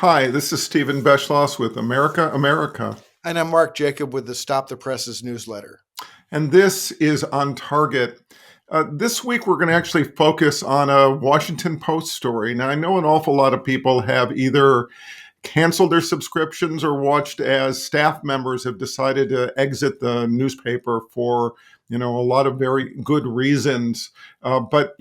Hi, this is Stephen Beschloss with America, America. And I'm Mark Jacob with the Stop the Presses newsletter. And this is On Target. This week, we're going to actually focus on a Washington Post story. Now, I know an awful lot of people have either canceled their subscriptions or watched as staff members have decided to exit the newspaper for a lot of very good reasons. But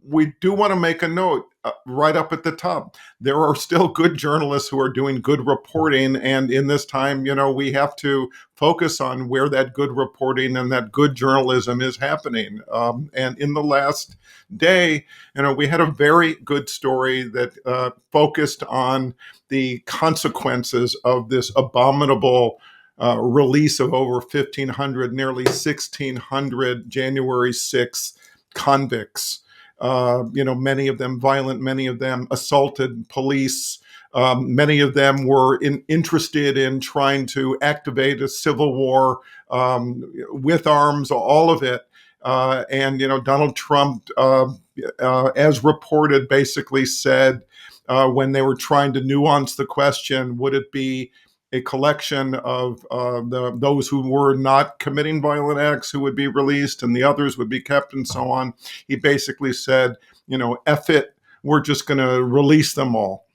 we do want to make a note right up at the top. There are still good journalists who are doing good reporting, and in this time, we have to focus on where that good reporting and that good journalism is happening. And in the last day, we had a very good story that focused on the consequences of this abominable release of over 1,500, nearly 1,600 January 6th convicts. Many of them violent, many of them assaulted police. Many of them were interested in trying to activate a civil war with arms, all of it. Donald Trump, as reported, basically said when they were trying to nuance the question, would it be a collection of those who were not committing violent acts who would be released and the others would be kept and so on? He basically said, F it, we're just going to release them all.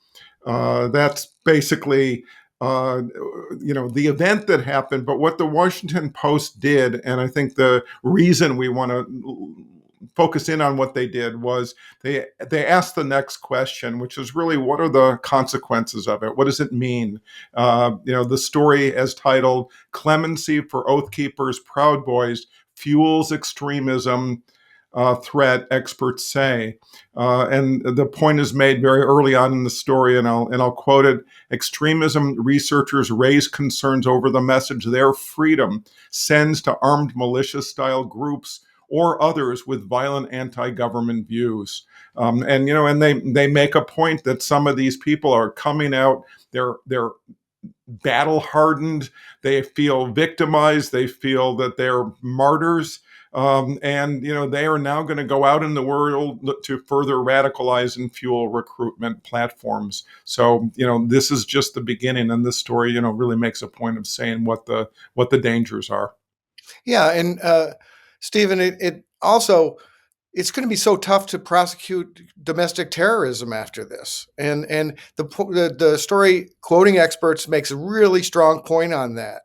That's basically the event that happened. But what the Washington Post did, and I think the reason we want to focus in on what they did, was they asked the next question, which is really, what are the consequences of it? What does it mean? The story is titled "Clemency for Oath Keepers, Proud Boys Fuels Extremism Threat, Experts Say." And the point is made very early on in the story, and I'll quote it: "Extremism researchers raise concerns over the message their freedom sends to armed militia-style groups or others with violent anti-government views." And they make a point that some of these people are coming out. They're battle hardened. They feel victimized. They feel that they're martyrs. And they are now going to go out in the world to further radicalize and fuel recruitment platforms. So this is just the beginning, and this story really makes a point of saying what the dangers are. Yeah, and Stephen, it also, it's going to be so tough to prosecute domestic terrorism after this, and the story, quoting experts, makes a really strong point on that.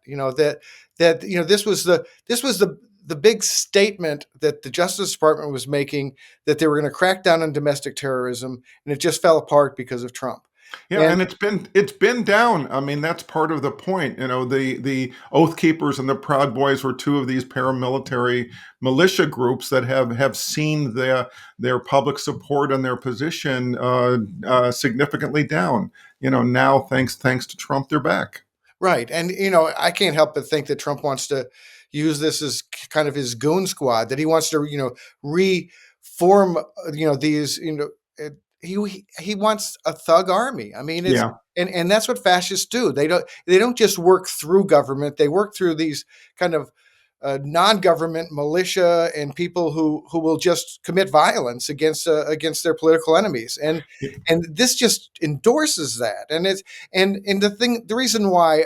This was the big statement that the Justice Department was making, that they were going to crack down on domestic terrorism, and it just fell apart because of Trump. Yeah, and it's been down. I mean, that's part of the point. The Oath Keepers and the Proud Boys were two of these paramilitary militia groups that have seen their public support and their position significantly down. Now thanks to Trump, they're back. Right, and I can't help but think that Trump wants to use this as kind of his goon squad, that he wants to reform these he wants a thug army. I mean, it's Yeah. and that's what fascists do. They don't just work through government. They work through these kind of non-government militia and people who will just commit violence against their political enemies. And this just endorses that. And the reason why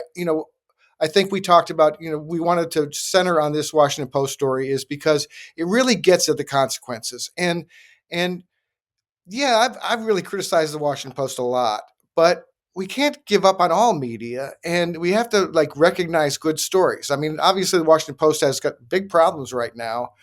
I think we talked about, we wanted to center on this Washington Post story is because it really gets at the consequences. And yeah, I've really criticized the Washington Post a lot, but we can't give up on all media, and we have to recognize good stories. I mean, obviously the Washington Post has got big problems right now,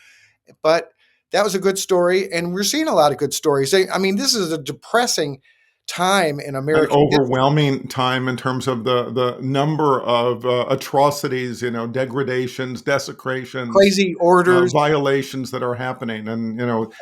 but that was a good story, and we're seeing a lot of good stories. I mean, this is a depressing time in An American history. overwhelming time in terms of the number of atrocities, degradations, desecrations, Crazy orders. violations that are happening. And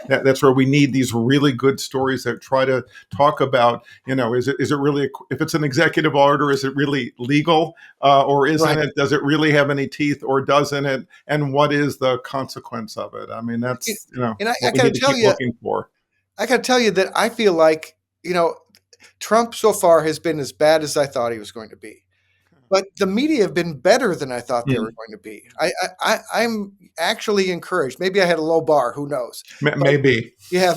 that's where we need these really good stories that try to talk about, is it really, if it's an executive order, is it really legal, or isn't Right. it? Does it really have any teeth, or doesn't it? And what is the consequence of it? I mean, that's And I what we got to need to tell keep you, looking for. that I feel like Trump so far has been as bad as I thought he was going to be. but the media have been better than I thought they were Mm, going to be. I'm actually encouraged. Maybe I had a low bar, who knows? But maybe. yeah,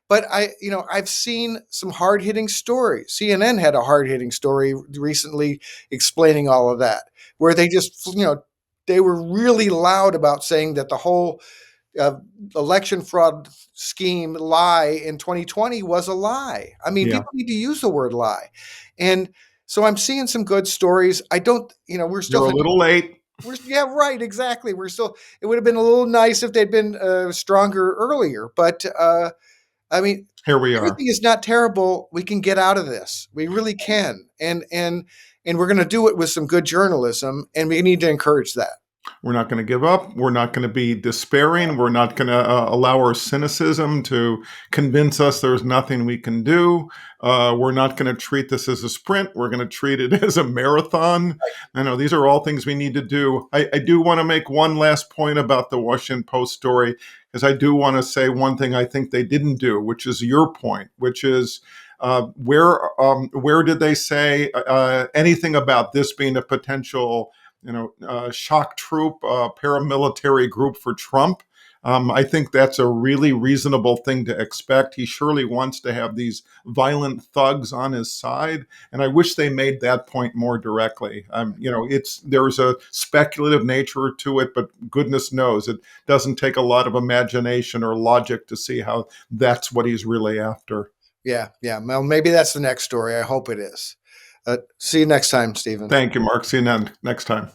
but I've seen some hard-hitting stories. CNN had a hard-hitting story recently explaining all of that, where they just, they were really loud about saying that the whole uh, election fraud scheme lie in 2020 was a lie. I mean, Yeah, people need to use the word lie. And so I'm seeing some good stories. I don't, we're still you're a little late. yeah, right, exactly. We're still, it would have been a little nice if they'd been stronger earlier, but I mean, Here we are. everything is not terrible. We can get out of this. We really can. And we're going to do it with some good journalism, and we need to encourage that. We're not going to give up. We're not going to be despairing. We're not going to allow our cynicism to convince us there's nothing we can do. We're not going to treat this as a sprint. We're going to treat it as a marathon. I know these are all things we need to do. I do want to make one last point about the Washington Post story, because I do want to say one thing I think they didn't do, which is your point, which is where did they say anything about this being a potential shock troop, paramilitary group for Trump? I think that's a really reasonable thing to expect. He surely wants to have these violent thugs on his side, and I wish they made that point more directly. It's there's a speculative nature to it, but goodness knows it doesn't take a lot of imagination or logic to see how that's what he's really after. Yeah, yeah. Well, maybe that's the next story. I hope it is. See you next time, Stephen. Thank you, Mark. See you next time.